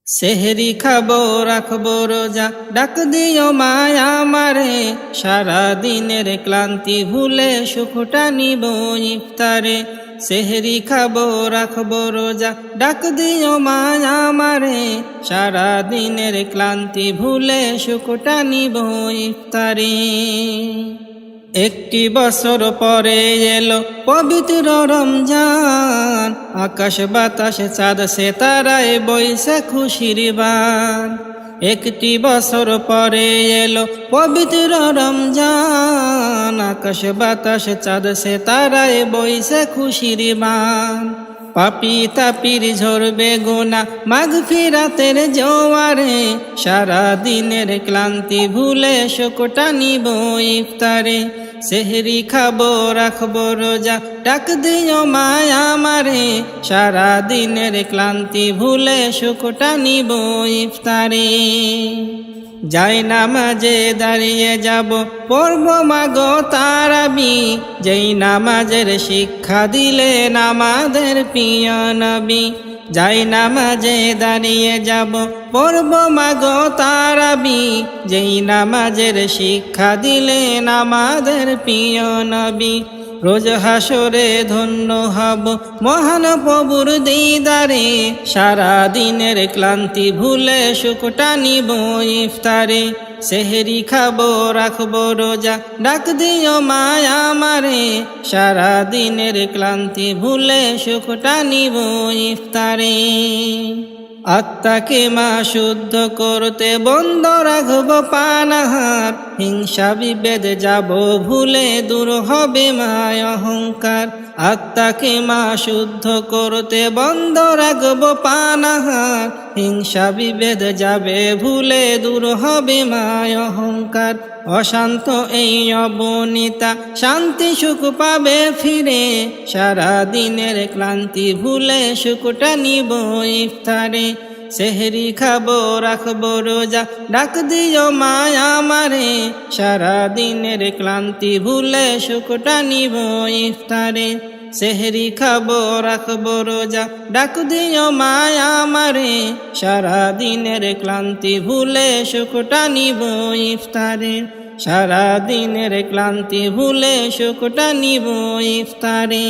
সেহরি খাবো রাখবো রোজা, ডাক দিও মায় আমারে, সারা দিনের ক্লান্তি ভুলে সুখটা নিব ইফতারে। সেহরি খাবো রাখবো রোজা, ডাক দিও মায় আমারে, সারা দিনের ক্লান্তি ভুলে সুখটা নিব ইফতারে। একটি বছর পরে এলো পবিত্র রমজান, আকাশ বাতাসে চাঁদ সিতারায় বইছে খুশির বান। একটি বছর পরে এলো পবিত্র রমজান, আকাশ বাতাসে চাঁদ সিতারায় বইছে খুশির বান। পাপি তাপির ঝরবে গোনা মাগফিরাতের জোয়ারে, সারা দিনের ক্লান্তি ভুলে শোকটা নিব ইফতারে। সেহরি খাবো রাখবো রোজা, ডাক দিও মায় আমারে, সারা দিনের ক্লান্তি ভুলে শোকটা নিব ইফতারে। যাই নামাজে দাঁড়িয়ে যাব পড়ব মাগো তারাবি, যেই নামাজের শিক্ষা দিলেন আমাদের প্রিয় নবী। যাই নামাজে দাঁড়িয়ে যাব পড়ব মাগো তারাবি, যেই নামাজের শিক্ষা দিলেন আমাদের প্রিয় নবী। রোজ হাসরে ধন্য হব মহান প্রভুর দিদারে, সারা দিনের ক্লান্তি ভুলে সুখটা নিব ইফতারে। সেহরি খাবো রাখবো রোজা, ডাক দিও মায় আমারে, সারা দিনের ক্লান্তি ভুলে সুখটা নিব ইফতারে। আত্মাকে মা শুদ্ধ করতে বন্ধ রাখব পানাহার, হিংসা বিভেদ যাব ভুলে দূর হবে মায় অহংকার। আত্মাকে মা শুদ্ধ করতে বন্ধ রাখব পানাহার, হিংসা বিভেদ যাবে ভুলে দূর হবে মায় অহংকার। অশান্ত এই অবনীতা শান্তি সুখ পাবে ফিরে, সারা দিনের ক্লান্তি ভুলে সুখটা নিব ইফতারে। সেহরি খাবো রাখবো রোজা, ডাক দিও মায় আমারে, সারা দিনের ক্লান্তি ভুলে সুখটা নিব ইফতারে। সেহরি খাবো রাখবো রোজা, ডাক দিও মায় আমারে, সারা দিনের ক্লান্তি ভুলে সুখটা নিব ইফতারে। সারা দিনের ক্লান্তি ভুলে সুখটা নিব ইফতারে।